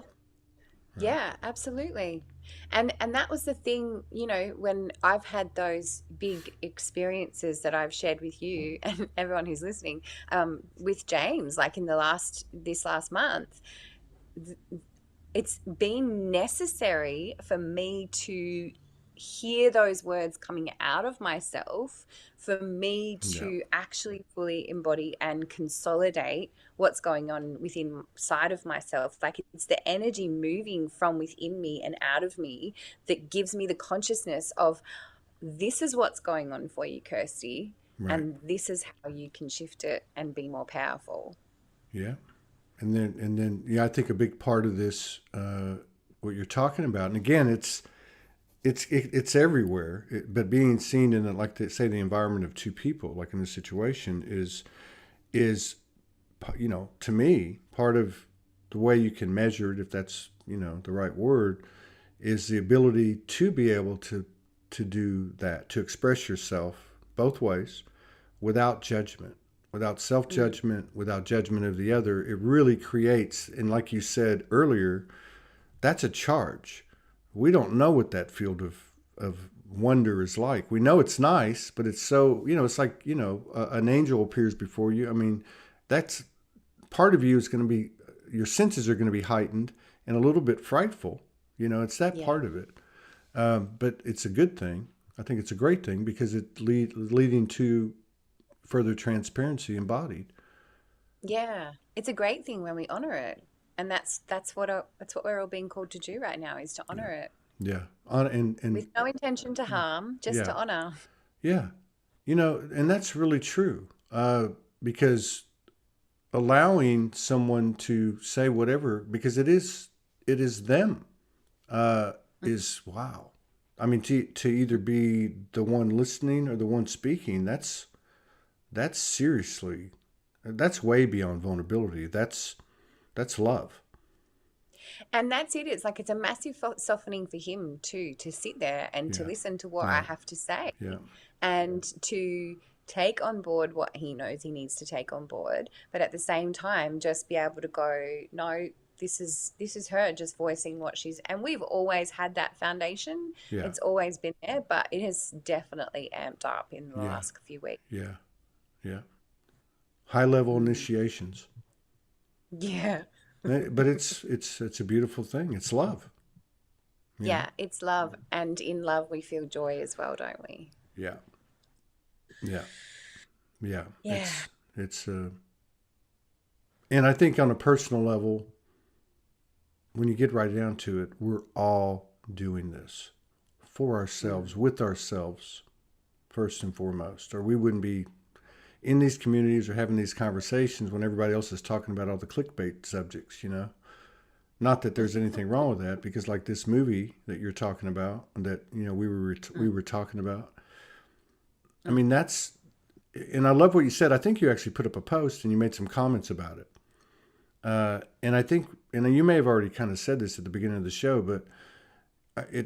Right? Yeah, absolutely. And that was the thing, when I've had those big experiences that I've shared with you and everyone who's listening, with James, like in this last month, it's been necessary for me to hear those words coming out of myself, for me Yeah. to actually fully embody and consolidate what's going on within side of myself. Like, it's the energy moving from within me and out of me that gives me the consciousness of, this is what's going on for you, Kirsty, Right. and this is how you can shift it and be more powerful. Yeah. And then yeah, I think a big part of this, what you're talking about, and again, it's everywhere. But being seen in, like they say, the environment of two people, like in this situation, is to me, part of the way you can measure it, if that's the right word, is the ability to be able to do that, to express yourself both ways, without judgment, without self Mm. judgment, without judgment of the other. It really creates, and like you said earlier, that's a charge. We don't know what that field of wonder is like. We know it's nice, but it's so, it's like, an angel appears before you. I mean, that's part of you is going to be, your senses are going to be heightened and a little bit frightful. It's that Yeah. part of it. But it's a good thing. I think it's a great thing because it's leading to further transparency embodied. Yeah. It's a great thing when we honor it. And that's what we're all being called to do right now, is to Yeah. honor it Yeah. with no intention to harm, just Yeah. to honor. Yeah. And that's really true. Because allowing someone to say whatever, because it is them, is wow. I mean, to either be the one listening or the one speaking, that's seriously, that's way beyond vulnerability. That's love. And that's it. It's like it's a massive softening for him too, to sit there and to Yeah. listen to what I Yeah. have to say, Yeah. and to take on board what he knows he needs to take on board, but at the same time just be able to go, no, this is her just voicing what she's, and we've always had that foundation. Yeah. It's always been there, but it has definitely amped up in the Yeah. last few weeks. Yeah. Yeah. High level Mm. initiations. Yeah. But it's a beautiful thing. It's love. You know? Yeah, it's love, and in love we feel joy as well, don't we? Yeah. Yeah. Yeah. Yeah. It's and I think on a personal level, when you get right down to it, we're all doing this for ourselves, Mm. with ourselves, first and foremost, or we wouldn't be in these communities or having these conversations when everybody else is talking about all the clickbait subjects. Not that there's anything wrong with that, because like this movie that you're talking about, that we were talking about. I mean, and I love what you said. I think you actually put up a post and you made some comments about it. And I think, and you may have already kind of said this at the beginning of the show, but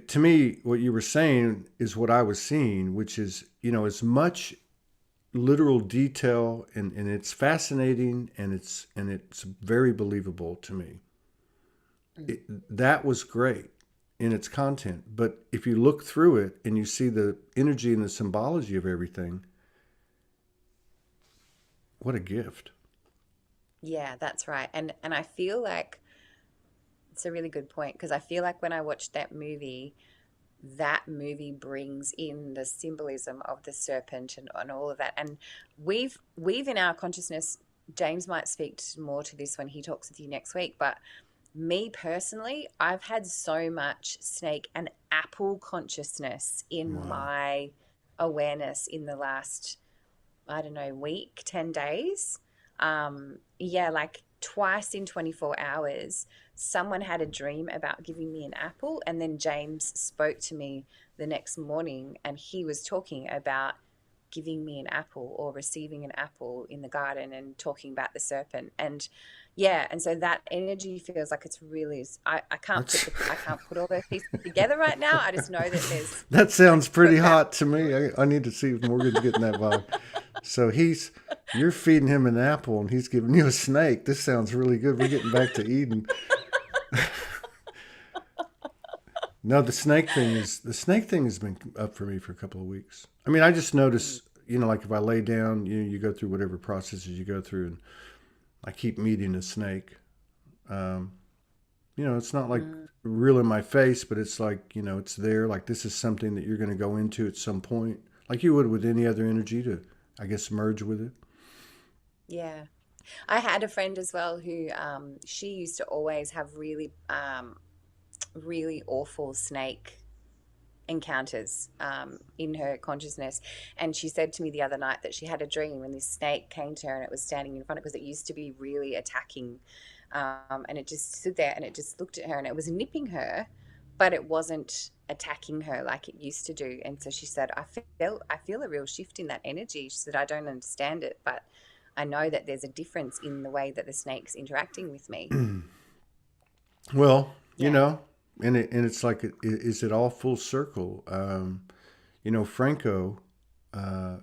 to me, what you were saying is what I was seeing, which is, as much literal detail, and it's fascinating, and it's very believable to me. Mm. That was great in its content, but if you look through it and you see the energy and the symbology of everything, what a gift. Yeah, that's right. And I feel like it's a really good point, because I feel like when I watched that movie brings in the symbolism of the serpent and all of that. And we've in our consciousness, James might speak more to this when he talks with you next week, but me personally, I've had so much snake and apple consciousness in Wow. my awareness in the last, I don't know, week, 10 days. Yeah, like twice in 24 hours, someone had a dream about giving me an apple. And then James spoke to me the next morning and he was talking about giving me an apple or receiving an apple in the garden, and talking about the serpent. And yeah, and so that energy feels like it's really, I can't That's I can't put all those pieces together right now. I just know that there's that like sounds pretty profound. hot to me. I need to see if Morgan's getting that vibe. So you're feeding him an apple and he's giving you a snake. This sounds really good. We're getting back to Eden. No, the snake thing has been up for me for a couple of weeks. I mean, I just notice, like if I lay down, you go through whatever processes you go through, and I keep meeting a snake. Um, it's not like Mm. real in my face, but it's like, it's there. Like this is something that you're going to go into at some point, like you would with any other energy, to, I guess, merge with it. Yeah. I had a friend as well who she used to always have really awful snake encounters in her consciousness. And she said to me the other night that she had a dream and this snake came to her and it was standing in front of her, because it used to be really attacking. And it just stood there and it just looked at her and it was nipping her, but it wasn't attacking her like it used to do. And so she said, I feel a real shift in that energy. She said, I don't understand it, but I know that there's a difference in the way that the snake's interacting with me. Well, Yeah. and it's like, is it all full circle? Franco, uh,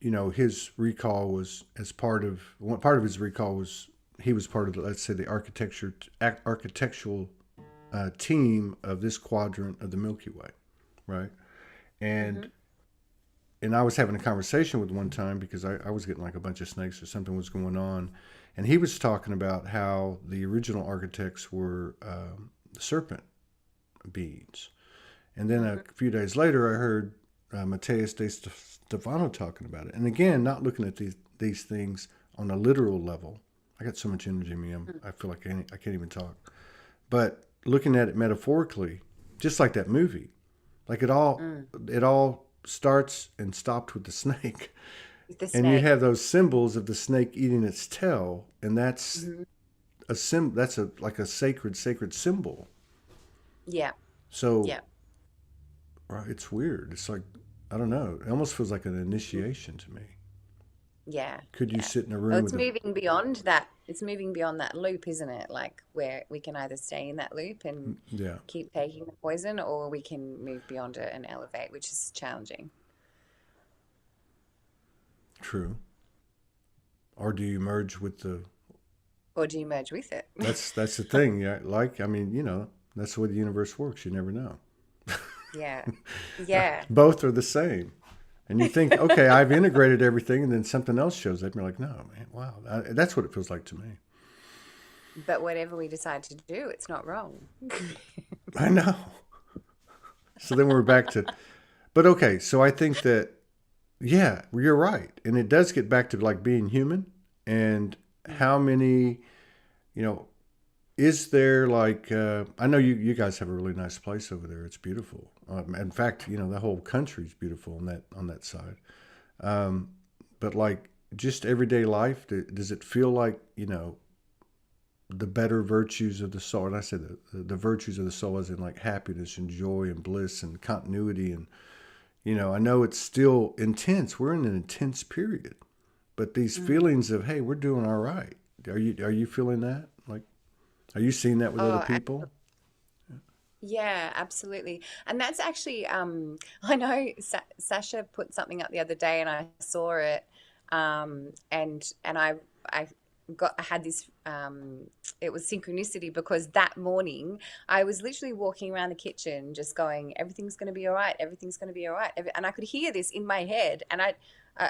his recall was, as part of his recall was, he was part of the, let's say, the architectural team of this quadrant of the Milky Way, right? And Mm-hmm. and I was having a conversation with one time because I was getting like a bunch of snakes or something was going on, and he was talking about how the original architects were serpent beings, and then a Mm-hmm. few days later I heard Mateus de Stefano talking about it, and again, not looking at these things on a literal level. I got so much energy in me, I feel like I can't even talk. But looking at it metaphorically, just like that movie, like Mm. it all starts and stopped with the snake. With the And you snake. have those symbols of the snake eating its tail, and that's Mm-hmm. that's a like a sacred symbol. Yeah. So Yeah. it's weird. It's like I don't know. It almost feels like an initiation to me. Yeah. Could you Yeah. sit in a Well, room it's with a moving beyond that. It's moving beyond that loop, isn't it? Like where we can either stay in that loop and yeah, keep taking the poison, or we can move beyond it and elevate, which is challenging. true. Or do you merge with the Or do you merge with it? that's the thing. Yeah, like I mean, that's the way the universe works. You never know. Yeah. Yeah. Both are the same. And you think, okay, I've integrated everything, and then something else shows up, and you're like, no, man, wow. That's what it feels like to me. But whatever we decide to do, it's not wrong. I know. So then we're back to, but okay, so I think that, yeah, you're right. And it does get back to like being human and Mm. how many, you know, is there like, I know you guys have a really nice place over there. It's beautiful. In fact, the whole country's beautiful on that side. Um, but like just everyday life, does it feel like, the better virtues of the soul? And I said the virtues of the soul as in like happiness and joy and bliss and continuity. And, I know it's still intense. We're in an intense period, but these Mm. feelings of, hey, we're doing all right. Are you feeling that? Like, are you seeing that with other Oh, people? yeah, absolutely. And that's actually, I know Sasha put something up the other day and I saw it. And I I had this, it was synchronicity because that morning I was literally walking around the kitchen just going, everything's going to be all right. Everything's going to be all right. And I could hear this in my head and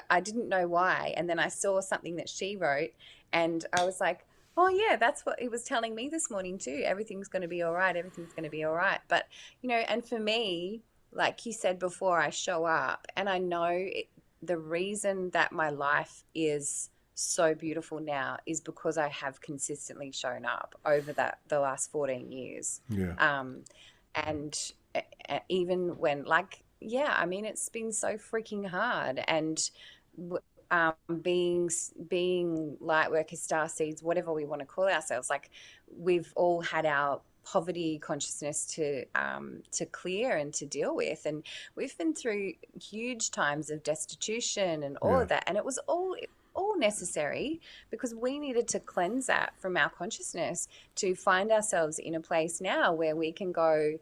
I didn't know why. And then I saw something that she wrote and I was like, oh yeah, that's what it was telling me this morning too. Everything's going to be all right. Everything's going to be all right. But, and for me, like you said before, I show up and I know the reason that my life is so beautiful now is because I have consistently shown up over the last 14 years. Yeah. Um, and even when like, yeah, I mean, it's been so freaking hard and being light workers, star seeds, whatever we want to call ourselves, like we've all had our poverty consciousness to clear and to deal with, and we've been through huge times of destitution and all Yeah. of that, and it was all necessary because we needed to cleanse that from our consciousness to find ourselves in a place now where we can go,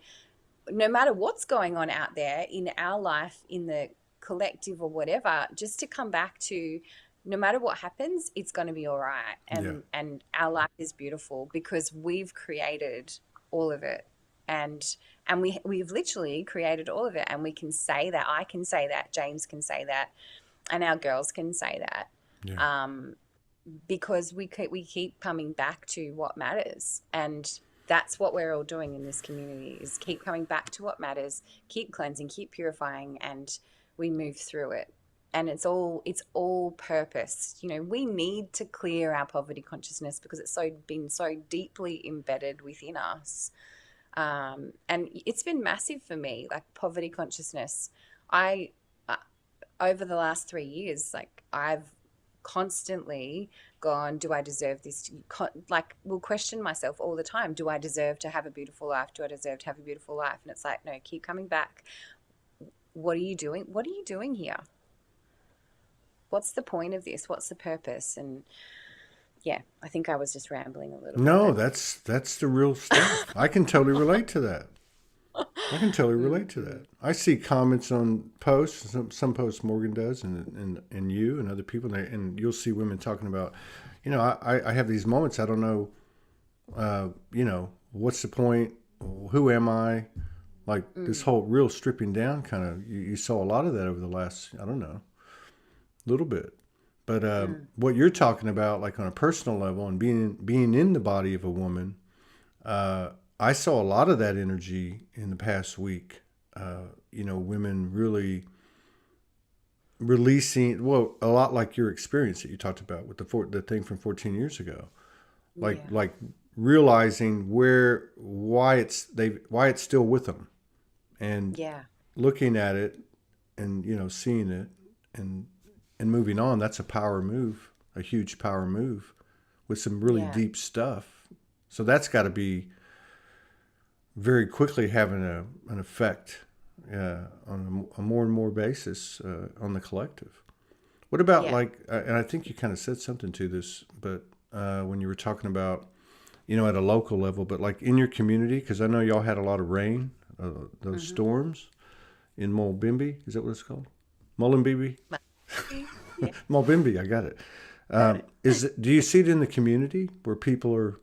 no matter what's going on out there in our life, in the collective or whatever, just to come back to no matter what happens, it's going to be all right. Yeah. And our life is beautiful because we've created all of it. And we've literally created all of it. And we can say that. I can say that. James can say that. And our girls can say that. Yeah. Because we keep coming back to what matters. And that's what we're all doing in this community is keep coming back to what matters, keep cleansing, keep purifying, and we move through it. And it's all purpose. We need to clear our poverty consciousness because it's been so deeply embedded within us. And it's been massive for me, like poverty consciousness. I over the last 3 years, like I've constantly gone, do I deserve this? Like, will question myself all the time. Do I deserve to have a beautiful life? Do I deserve to have a beautiful life? And it's like, no, keep coming back. What are you doing? What are you doing here? What's the point of this? What's the purpose? And yeah, I think I was just rambling a little bit, No, but that's the real stuff. I can totally relate to that. I can totally relate to that. I see comments on posts, some posts Morgan does, and you and other people, and you'll see women talking about, I have these moments. I don't know, what's the point? Who am I? Like this Mm, whole real stripping down kind of, you saw a lot of that over the last, I don't know, little bit. But mm. what you're talking about, like on a personal level and being in the body of a woman, uh, I saw a lot of that energy in the past week. Women really releasing, well, a lot like your experience that you talked about with the thing from 14 years ago, Yeah. like realizing why it's still with them, and Yeah. looking at it, and seeing it, and moving on. That's a power move, a huge power move with some really Yeah. deep stuff. So that's got to be very quickly having an effect on a more and more basis on the collective. What about Yeah. like, and I think you kind of said something to this, but when you were talking about, at a local level, but like in your community, because I know y'all had a lot of rain, those Hmm. storms in Molbimbi. Is that what it's called? Molenbeek? Yeah. Molbimbi, I got it. Got it. Do you see it in the community where people are,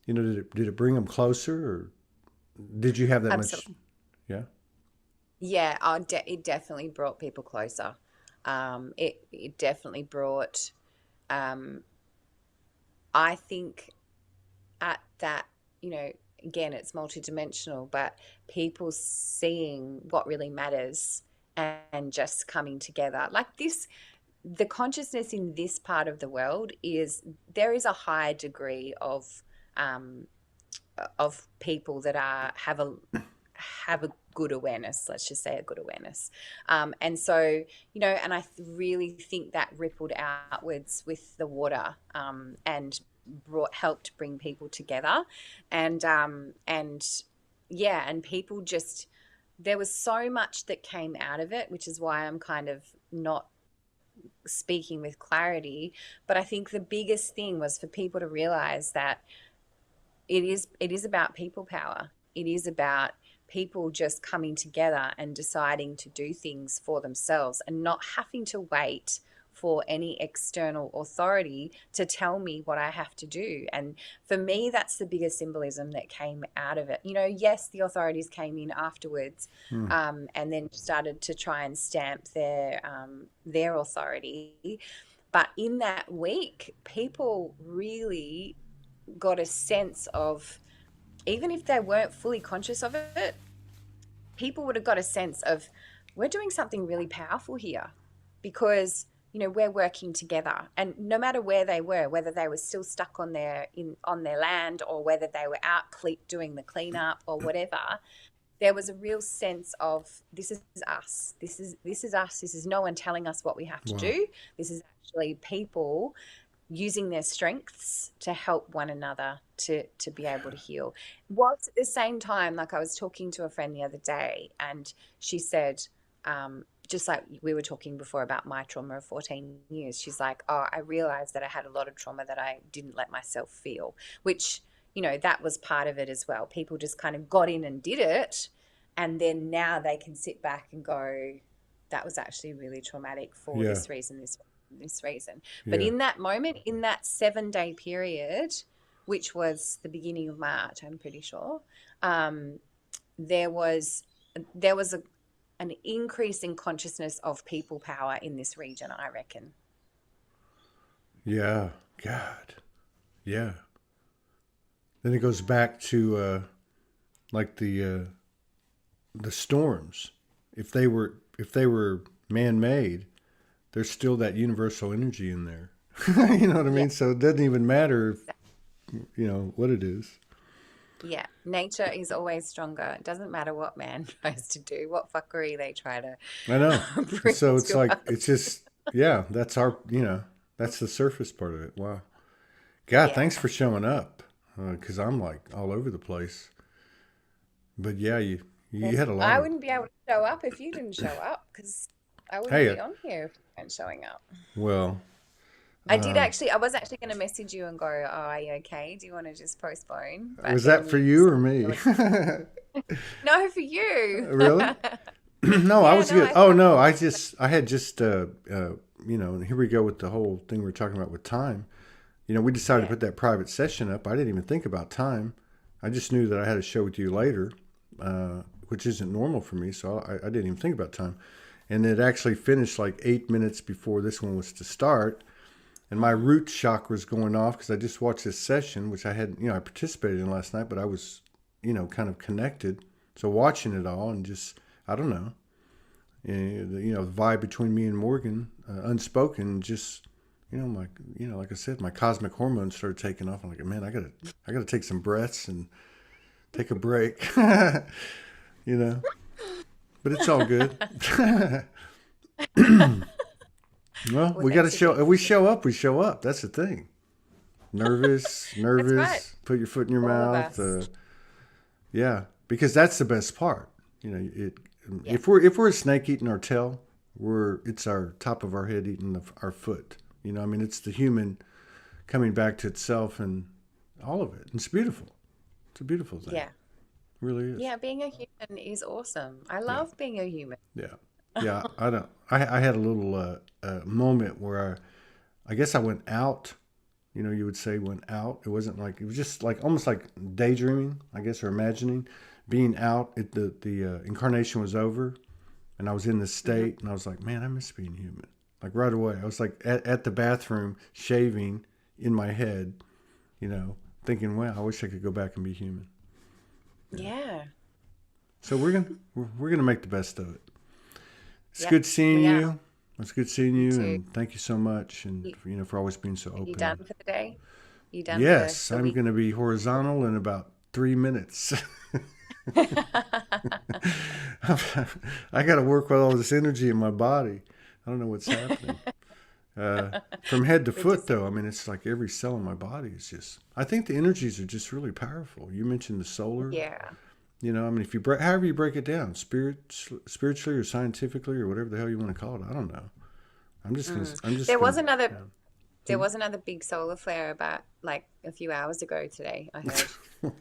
did it bring them closer, or did you have that much? Absolutely. Yeah. Yeah. It definitely brought people closer. It definitely brought. Um, I think at that, you know, again, it's multidimensional, but people seeing what really matters and just coming together like this. The consciousness in this part of the world is there is a high degree um, of people that have a good awareness. Let's just say a good awareness, and so and I really think that rippled outwards with the water, and helped bring people together, and yeah, and people just there was so much that came out of it, which is why I'm kind of not speaking with clarity. But I think the biggest thing was for people to realize that it is about people power. It is about people just coming together and deciding to do things for themselves and not having to wait for any external authority to tell me what I have to do. And for me, that's the biggest symbolism that came out of it. Yes, the authorities came in afterwards, Hmm. and then started to try and stamp their authority. But in that week, people really got a sense of, even if they weren't fully conscious of it, people would have got a sense of, we're doing something really powerful here because we're working together. And no matter where they were, whether they were still stuck on their land, or whether they were out doing the cleanup or whatever, there was a real sense of, this is us, this is us, this is no one telling us what we have to Wow. do. This is actually people using their strengths to help one another to be able to heal. Whilst at the same time, like I was talking to a friend the other day, and she said, just like we were talking before about my trauma of 14 years, she's like, oh, I realized that I had a lot of trauma that I didn't let myself feel, which, that was part of it as well. People just kind of got in and did it. And then now they can sit back and go, that was actually really traumatic for Yeah. this reason, this reason. But Yeah. in that moment, in that 7-day period, which was the beginning of March, I'm pretty sure, um, there was an increase in consciousness of people power in this region, I reckon. Yeah. God. Yeah. Then it goes back to like the storms. If they were man made, there's still that universal energy in there. You know what I Yeah, mean? So it doesn't even matter what it is. yeah. Nature is always stronger. It doesn't matter what man tries to do, what fuckery they try to I know. bring So it's to like it's us. just, yeah, that's the surface part of it. Wow. God, thanks Yeah. for showing up. Because I'm like all over the place. But yeah, you And had a lot I of. wouldn't be able to show up if you didn't show up, because I wouldn't Hey, be on here if you weren't showing up. well, I um, was actually going to message you and go, oh, are you okay? Do you want to just postpone? But was that then for you you or started me? going, no, for you. Really? No, I Yeah, was no, good. I Oh thought, no, I had just and here we go with the whole thing we are talking about with time. We decided to yeah, put that private session up. I didn't even think about time. I just knew that I had a show with you later, which isn't normal for me. So I didn't even think about time. And it actually finished like 8 minutes before this one was to start. And my root chakra was going off because I just watched this session, which I had, I participated in last night, but I was, kind of connected. So watching it all and just, I don't know, the vibe between me and Morgan, unspoken, just, like I said, my cosmic hormones started taking off. I'm like, man, I gotta take some breaths and take a break, But it's all good. Well, we got to show. If we show up, we show up. That's the thing. Nervous. That's right. Put your foot in your All of mouth. us. Yeah, because that's the best part. Yeah. If we're a snake eating our tail, it's our top of our head eating our foot. It's the human coming back to itself and all of it. It's beautiful. It's a beautiful thing. Yeah. It really is. Yeah, being a human is awesome. I love being a human. Yeah. Yeah. I had a little moment where I guess I went out. You would say went out. It wasn't like, it was just like almost like daydreaming, I guess, or imagining being out. The incarnation was over, and I was in this state, and I was like, man, I miss being human. Like right away, I was like at the bathroom shaving in my head, thinking, wow, I wish I could go back and be human. Yeah. So we're gonna make the best of it. It's Yeah, good seeing we are. you. It's good seeing you, too. and thank you so much, and You, for always being so open. you done for the day? You done Yes, for the I'm week? going to be horizontal in about 3 minutes. I got to work with all this energy in my body. I don't know what's happening. From head to Good to foot, see. though, I mean, it's like every cell in my body is just. I think the energies are just really powerful. You mentioned the solar. Yeah. If you however you break it down, spiritually or scientifically or whatever the hell you want to call it, I don't know. I'm just gonna. I'm just There was gonna. another Yeah. there was another big solar flare about like a few hours ago today, I heard.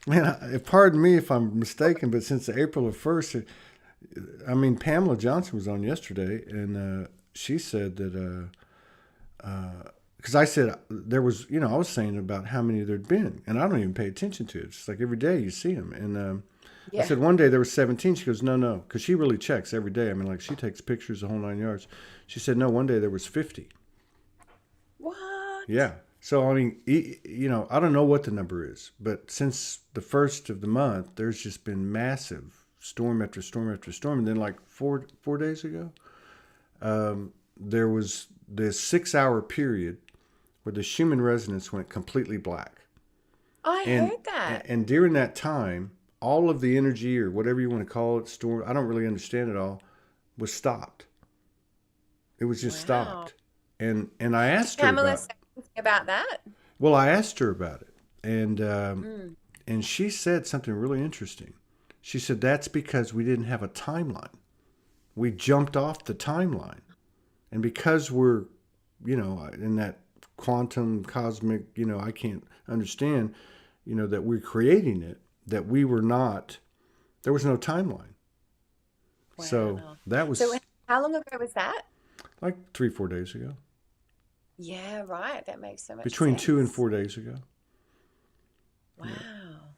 Man, pardon me if I'm mistaken, but since April of 1st, Pamela Johnson was on yesterday, and she said that, because I said there was, I was saying about how many there'd been, and I don't even pay attention to it. It's like every day you see them. And I Yeah. said one day there was 17. She goes, no, because she really checks every day. Like she takes pictures the whole 9 yards. She said, no, one day there was 50. What? Yeah. So, I don't know what the number is, but since the first of the month, there's just been massive storm after storm after storm. And then like four days ago, there was this 6-hour period where the Schumann resonance went completely black. I And, heard that. and during that time, all of the energy or whatever you want to call it, storm, I don't really understand it all, was stopped. It was just Wow. stopped. And I asked her Pamela about, said something about that. well, I asked her about it. And Mm. and she said something really interesting. She said that's because we didn't have a timeline. We jumped off the timeline. And because we're, in that quantum cosmic, I can't understand, that we're creating it, that we were not, there was no timeline. So Wow. that So was how long ago was that? like 3-4 days ago, Yeah, right. That makes so much between 2 and sense. 4 days ago. Wow.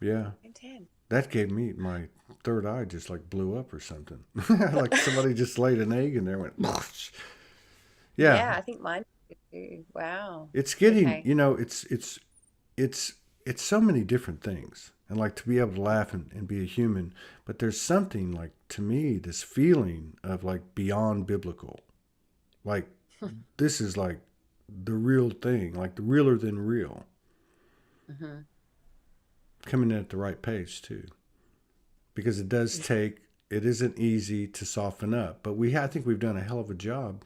Yeah. Intense. That gave me, my third eye just like blew up or something. Like somebody just laid an egg in there and went, Yeah, yeah. I think mine did too. Wow. It's getting, Okay. it's so many different things. And like to be able to laugh and be a human, but there's something like, to me, this feeling of like beyond biblical. Like this is like the real thing, like the realer than real, Hmm. coming in at the right pace too. Because it isn't easy to soften up, but I think we've done a hell of a job.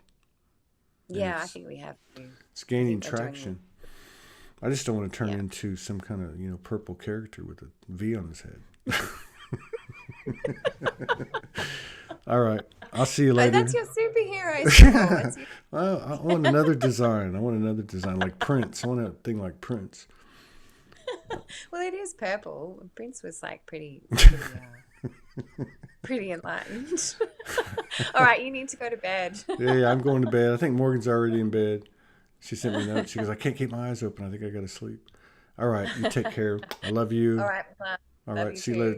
And Yeah, I think we have to. it's I gaining think we're doing traction. I just don't want to turn Yeah. into some kind of, purple character with a V on his head. All right. I'll see you Oh, later. that's your superhero symbol. That's your... Well, I want another design. Like Prince. I want a thing like Prince. Well, it is purple. Prince was like pretty, pretty enlightened. All right, you need to go to bed. Yeah, I'm going to bed. I think Morgan's already in bed. She sent me a note. She goes, I can't keep my eyes open. I think I got to sleep. All right. You take care. I love you. All right, bye. All Love right. you See you too. later.